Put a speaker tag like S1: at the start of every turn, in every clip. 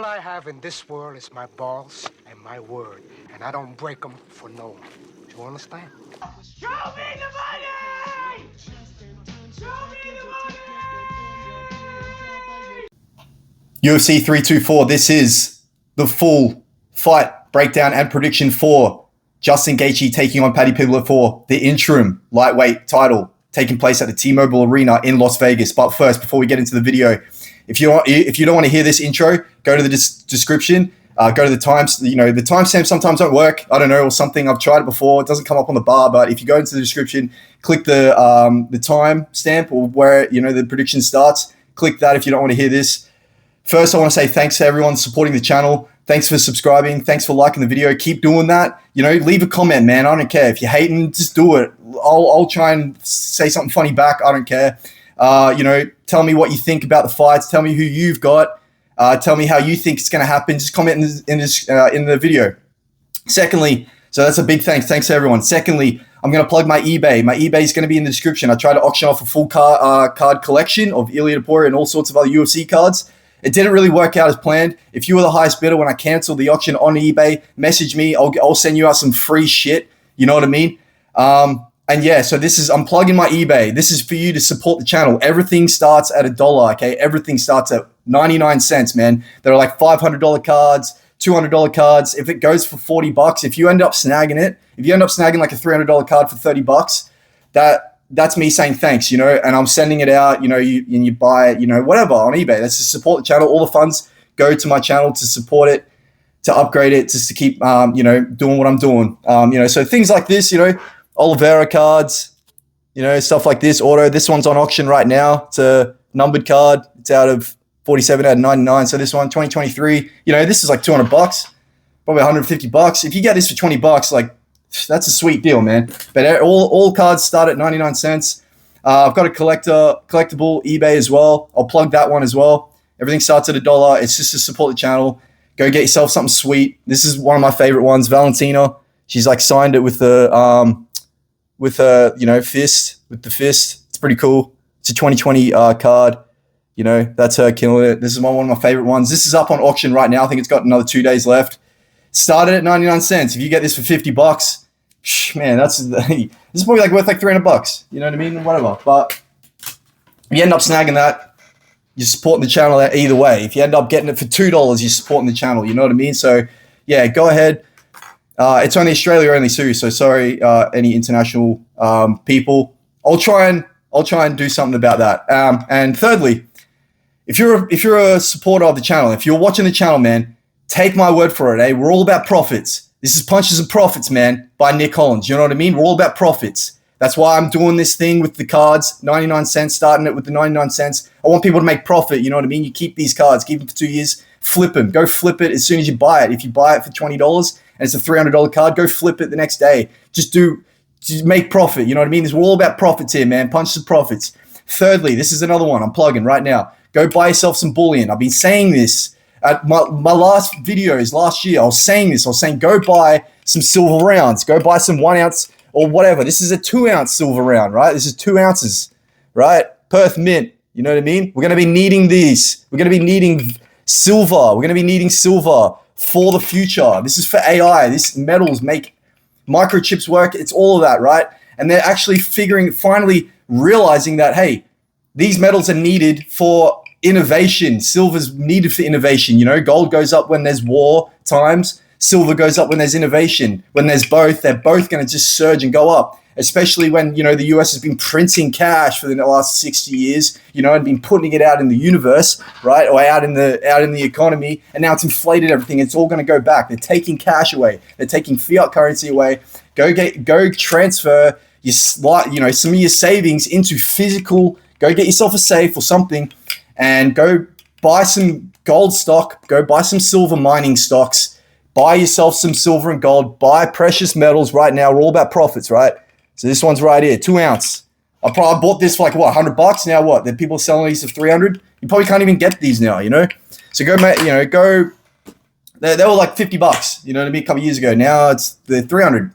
S1: I have in this world is my balls and my word, and I don't break them for no one. Do you understand?
S2: Show me the money! Show me the money!
S3: UFC 324, this is the full fight breakdown and prediction for Justin Gaethje taking on Paddy Pimblett for the interim lightweight title taking place at the T-Mobile Arena in Las Vegas. But first, before we get into the video, if you don't want to hear this intro, go to the description, go to the times. The timestamps sometimes don't work. I don't know, or something. I've tried it before. It doesn't come up on the bar, but if you go into the description, click the time stamp or where the prediction starts. Click that if you don't want to hear this. First, I want to say thanks to everyone supporting the channel. Thanks for subscribing. Thanks for liking the video. Keep doing that. Leave a comment, man. I don't care. If you're hating, just do it. I'll try and say something funny back. I don't care. Tell me what you think about the fights. Tell me who you've got. Tell me how you think it's going to happen. Just comment in the video. Secondly, so that's a big thanks. Thanks to everyone. Secondly, I'm going to plug my eBay. My eBay is going to be in the description. I try to auction off a full card collection of Ilia Topuria and all sorts of other UFC cards. It didn't really work out as planned. If you were the highest bidder when I canceled the auction on eBay, message me. I'll send you out some free shit. You know what I mean? And yeah, so I'm plugging my eBay. This is for you to support the channel. Everything starts at $1, okay? Everything starts at 99 cents, man. There are like $500 cards, $200 cards. If it goes for $40, if you end up snagging it, if you end up snagging like a $300 card for $30, that's me saying thanks, and I'm sending it out, you buy it, whatever on eBay. That's to support the channel. All the funds go to my channel to support it, to upgrade it, just to keep, doing what I'm doing. So things like this, Oliveira cards, stuff like this, auto. This one's on auction right now. It's a numbered card. It's out of 47 out of 99. So this one, 2023, this is like $200, probably $150. If you get this for $20, like, that's a sweet deal, man. But all cards start at 99 cents. I've got a collectible eBay as well. I'll plug that one as well. Everything starts at $1. It's just to support the channel. Go get yourself something sweet. This is one of my favorite ones, Valentina. She's like signed it with the fist, with the fist. It's pretty cool. It's a 2020 card. That's her killing it. This is one of my favorite ones. This is up on auction right now. I think it's got another 2 days left. Started at 99 cents. If you get this for $50, man, this is probably like worth like $300. You know what I mean? Whatever. But if you end up snagging that, you're supporting the channel either way. If you end up getting it for $2, you're supporting the channel. You know what I mean? So yeah, go ahead. It's only Australia only too. So sorry, any international people. I'll try and do something about that. And thirdly, if you're a supporter of the channel, if you're watching the channel, man, take my word for it, eh? We're all about profits. This is Punches and Profits, man, by Nick Hollins. You know what I mean? We're all about profits. That's why I'm doing this thing with the cards, 99 cents, starting it with the 99 cents. I want people to make profit, you know what I mean? You keep these cards, keep them for 2 years, flip them. Go flip it as soon as you buy it. If you buy it for $20 and it's a $300 card, go flip it the next day. Just make profit, you know what I mean? We're all about profits here, man. Punches and Profits. Thirdly, this is another one I'm plugging right now. Go buy yourself some bullion. I've been saying this. At my last videos last year, I was saying go buy some silver rounds. Go buy some 1 ounce or whatever. This is a 2 ounce silver round, right? This is 2 ounces, right? Perth Mint, you know what I mean? We're going to be needing these. We're going to be needing silver. We're going to be needing silver for the future. This is for AI. These metals make microchips work. It's all of that, right? And they're actually finally realizing that, hey, these metals are needed for innovation. Silver's needed for innovation. Gold goes up when there's war times. Silver goes up when there's innovation. When there's both, they're both going to just surge and go up. Especially when the US has been printing cash for the last 60 years, and been putting it out in the universe, right, or out in the economy, and now it's inflated everything. It's all going to go back. They're taking cash away. They're taking fiat currency away. Go transfer your some of your savings into physical. Go get yourself a safe or something. And go buy some gold stock, go buy some silver mining stocks, buy yourself some silver and gold, buy precious metals right now. We're all about profits, right? So this one's right here, 2 ounce. I bought this for like, what, $100? Now what? The people selling these for 300? You probably can't even get these now, So they were like $50, you know what I mean, a couple of years ago. Now they're 300,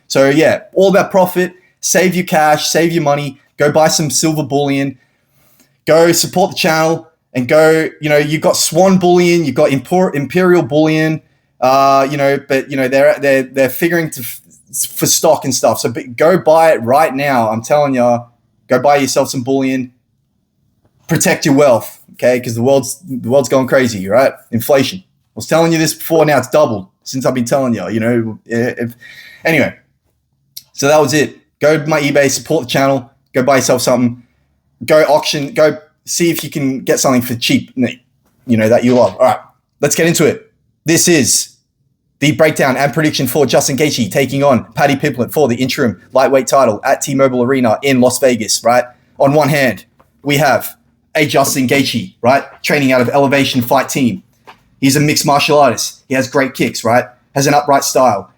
S3: So yeah, all about profit. Save your cash, save your money, go buy some silver bullion. Go support the channel. and go, you've got Swan Bullion, you've got Imperial Bullion, but they're figuring for stock and stuff. So go buy it right now. I'm telling you, go buy yourself some bullion. Protect your wealth, okay? Because the world's going crazy, right? Inflation. I was telling you this before. Now it's doubled since I've been telling you. Anyway. So that was it. Go to my eBay, support the channel. Go buy yourself something. Go auction. Go see if you can get something for cheap, that you love. All right, let's get into it. This is the breakdown and prediction for Justin Gaethje taking on Paddy Pimblett for the interim lightweight title at T-Mobile Arena in Las Vegas, right? On one hand, we have a Justin Gaethje, right? Training out of Elevation Fight Team. He's a mixed martial artist. He has great kicks, right? Has an upright style.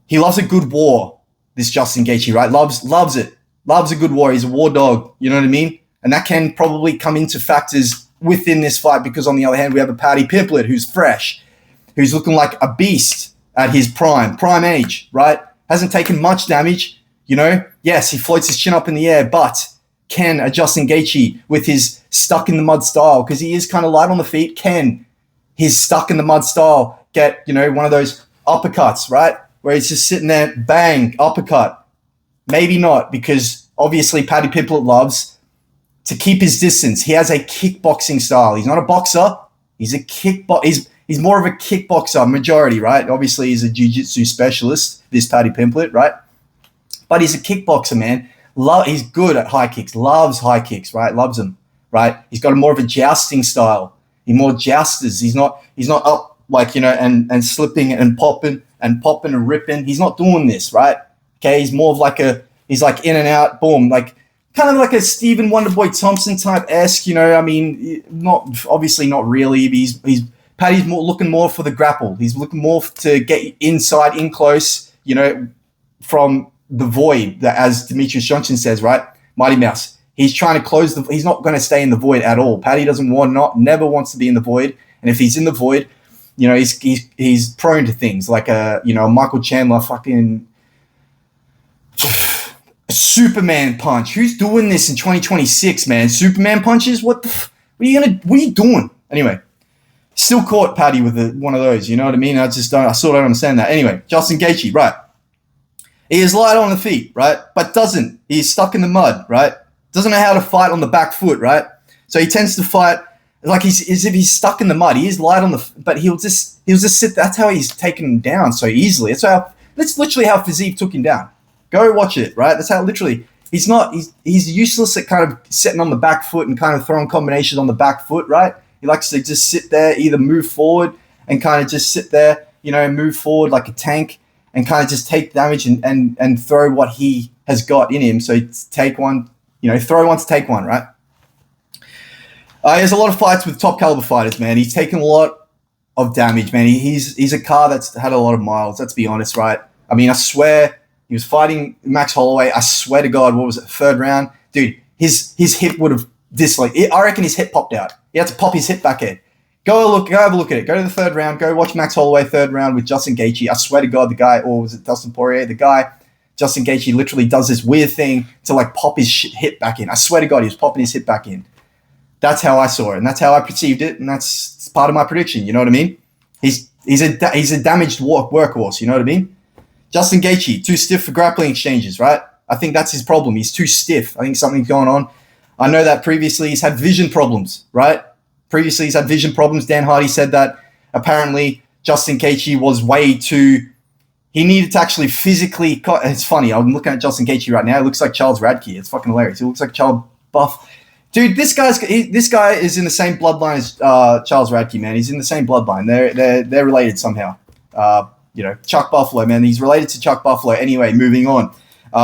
S3: He loves a good war, this Justin Gaethje, right? Loves it. Loves a good war. He's a war dog, you know what I mean? And that can probably come into factors within this fight because on the other hand, we have a Paddy Pimblett who's fresh, who's looking like a beast at his prime age, right? Hasn't taken much damage, Yes, he floats his chin up in the air, but can a Justin Gaethje with his stuck in the mud style, because he is kind of light on the feet, can his stuck in the mud style get, one of those uppercuts, right? Where he's just sitting there, bang, uppercut. Maybe not, because obviously Paddy Pimblett loves to keep his distance. He has a kickboxing style. He's not a boxer. He's a He's more of a kickboxer majority, right? Obviously, he's a jiu-jitsu specialist, this Paddy Pimblett, right? But he's a kickboxer, man. He's good at high kicks. Loves high kicks, right? Loves them, right? He's got a more of a jousting style. He more jousters. He's not up and slipping and popping and ripping. He's not doing this, right? Okay, he's more of he's like in and out, boom, like kind of like a Stephen Wonderboy Thompson type esque, not really. But Paddy's looking more for the grapple. He's looking more to get inside, in close, from the void, as Demetrius Johnson says, right? Mighty Mouse. He's trying to close he's not going to stay in the void at all. Paddy never wants to be in the void. And if he's in the void, he's prone to things like Michael Chandler fucking Superman punch. Who's doing this in 2026, man? Superman punches? What are you doing? Anyway, still caught Paddy with one of those, you know what I mean? I still don't understand that. Anyway, Justin Gaethje, right? He is light on the feet, right? But he's stuck in the mud, right? Doesn't know how to fight on the back foot, right? So he tends to fight like as if he's stuck in the mud. He is light on but he'll just sit. That's how he's taken him down so easily. That's literally how Physique took him down. Go watch it, right? That's how literally he's useless at kind of sitting on the back foot and kind of throwing combinations on the back foot, right? He likes to just sit there, either move forward and kind of just sit there, move forward like a tank and kind of just take damage and throw what he has got in him. So take one, throw one to take one, right? He has a lot of fights with top caliber fighters, man. He's taken a lot of damage, man. He's a car that's had a lot of miles, let's be honest, right? I mean, I swear he was fighting Max Holloway. I swear to God, what was it, third round? Dude, his hip would have I reckon his hip popped out. He had to pop his hip back in. Go have a look at it. Go to the third round. Go watch Max Holloway third round with Justin Gaethje. I swear to God, the guy, or was it Dustin Poirier? The guy, Justin Gaethje, literally does this weird thing to pop his hip back in. I swear to God, he was popping his hip back in. That's how I saw it, and that's how I perceived it, and that's part of my prediction. You know what I mean? He's a damaged workhorse. You know what I mean? Justin Gaethje, too stiff for grappling exchanges, right? I think that's his problem. He's too stiff. I think something's going on. I know that previously he's had vision problems, right? Previously he's had vision problems. Dan Hardy said that apparently Justin Gaethje was he needed to actually physically, it's funny, I'm looking at Justin Gaethje right now. He looks like Charles Radke. It's fucking hilarious. He looks like Charles Buff. Dude, this guy is in the same bloodline as Charles Radke, man. He's in the same bloodline. They're related somehow. Chuck Buffalo, man. He's related to Chuck Buffalo. Anyway, moving on.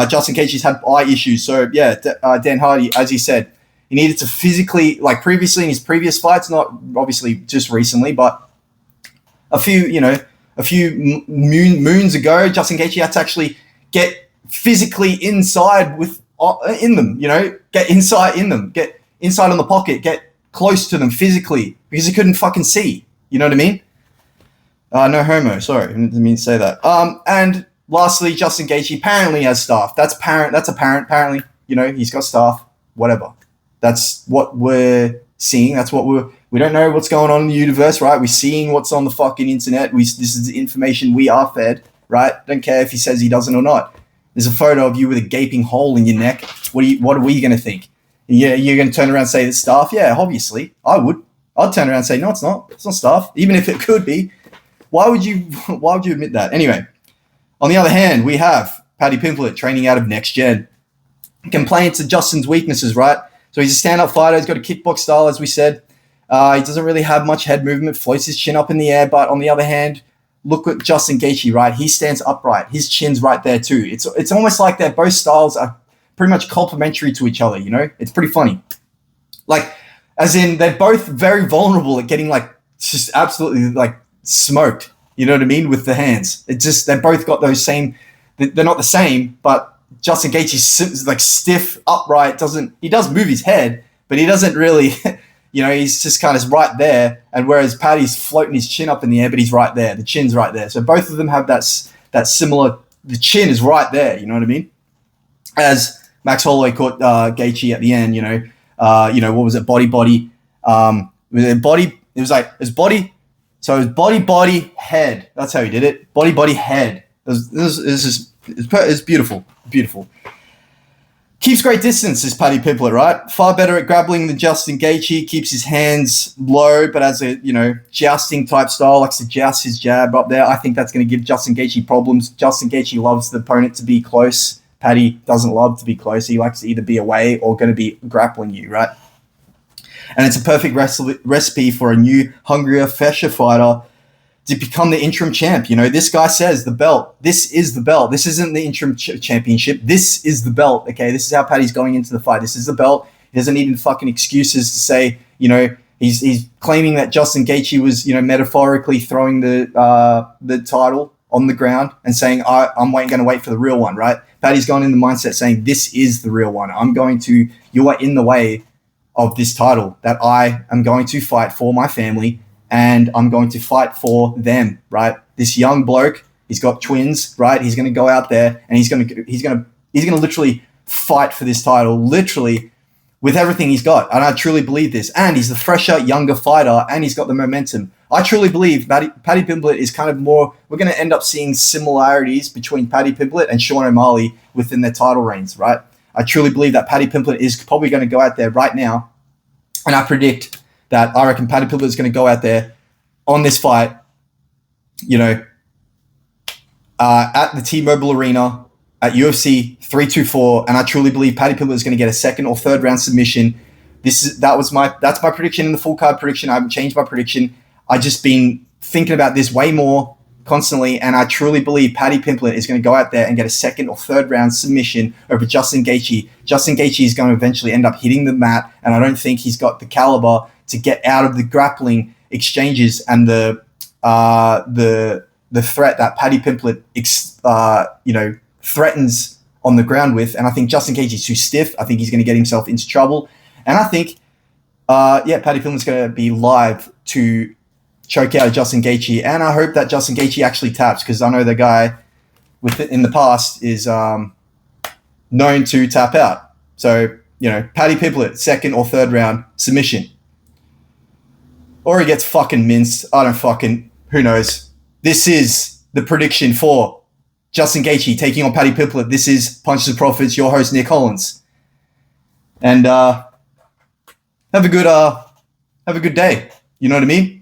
S3: Justin Gaethje's had eye issues. So, yeah, Dan Hardy, as he said, he needed to physically, like previously in his previous fights, not obviously just recently, but a few moons ago, Justin Gaethje had to actually get physically inside in them, get inside in them, get inside on the pocket, get close to them physically because he couldn't fucking see. You know what I mean? No homo. Sorry, I didn't mean to say that. And lastly, Justin Gaethje apparently has staff. That's apparent. Apparently, he's got staff. Whatever. That's what we're seeing. That's what we don't know what's going on in the universe, right? We're seeing what's on the fucking internet. This is the information we are fed, right? Don't care if he says he doesn't or not. There's a photo of you with a gaping hole in your neck. What are we going to think? Yeah, you're going to turn around and say it's staph? Yeah, obviously. I'd turn around and say, no, it's not. It's not staph. Even if it could be. Why would you admit that? Anyway, on the other hand, we have Paddy Pimblett training out of Next Gen. Complaints to Justin's weaknesses, right? So he's a stand-up fighter. He's got a kickbox style, as we said. He doesn't really have much head movement, floats his chin up in the air. But on the other hand, look at Justin Gaethje, right? He stands upright. His chin's right there too. It's almost like their both styles are pretty much complementary to each other, you know? It's pretty funny. Like, as in, they're both very vulnerable at getting, like, just absolutely, like, smoked. You know what I mean? With the hands. It just, they both got those same, they're not the same, but Justin Gaethje's like stiff, upright, he does move his head, but he doesn't really, you know, he's just kind of right there. And whereas Paddy's floating his chin up in the air, but he's right there. The chin's right there. So both of them have that similar, the chin is right there. You know what I mean? As Max Holloway caught Gaethje at the end, you know, what was it? Body. Was it body? It was body. So it was body, head. That's how he did it. Body, head. It's beautiful. Beautiful. Keeps great distance, is Paddy Pimblett, right? Far better at grappling than Justin Gaethje. Keeps his hands low, but as a, jousting type style, likes to joust his jab up there. I think that's going to give Justin Gaethje problems. Justin Gaethje loves the opponent to be close. Paddy doesn't love to be close. He likes to either be away or going to be grappling you, right? And it's a perfect recipe for a new, hungrier, fresher fighter to become the interim champ. You know, this guy says the belt. This is the belt. This isn't the interim championship. This is the belt, okay? This is how Paddy's going into the fight. This is the belt. He doesn't need any fucking excuses to say, he's claiming that Justin Gaethje was, metaphorically throwing the title on the ground and saying, I'm going to wait for the real one, right? Paddy's gone in the mindset saying, this is the real one. You are in the way of this title that I am going to fight for my family, and I'm going to fight for them, right? This young bloke, he's got twins, right? He's going to go out there and he's going to literally fight for this title, literally with everything he's got. And I truly believe this. And he's the fresher, younger fighter, and he's got the momentum. I truly believe Paddy Pimblett is kind of more, we're going to end up seeing similarities between Paddy Pimblett and Sean O'Malley within their title reigns, right? I truly believe that Paddy Pimblett is probably going to go out there right now, and I predict that I reckon Paddy Pimblett is going to go out there on this fight, at the T-Mobile Arena at UFC 324, and I truly believe Paddy Pimblett is going to get a second or third round submission. That's my prediction in the full card prediction. I haven't changed my prediction. I've just been thinking about this way more constantly, and I truly believe Paddy Pimblett is going to go out there and get a second or third round submission over Justin Gaethje. Justin Gaethje is going to eventually end up hitting the mat, and I don't think he's got the caliber to get out of the grappling exchanges and the threat that Paddy Pimblett threatens on the ground with. And I think Justin Gaethje is too stiff. I think he's going to get himself into trouble, and I think Paddy Pimblett's going to be live to choke out Justin Gaethje, and I hope that Justin Gaethje actually taps, because I know the guy in the past is known to tap out. So, Paddy Pimblett, second or third round submission. Or he gets fucking minced. Who knows? This is the prediction for Justin Gaethje taking on Paddy Pimblett. This is Punches of Profits, your host, Nick Hollins. And have a good day. You know what I mean?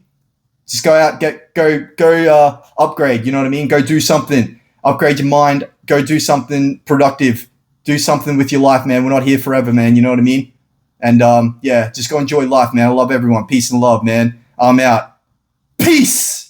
S3: Just go out, go upgrade. You know what I mean? Go do something. Upgrade your mind. Go do something productive. Do something with your life, man. We're not here forever, man. You know what I mean? And just go enjoy life, man. I love everyone. Peace and love, man. I'm out. Peace.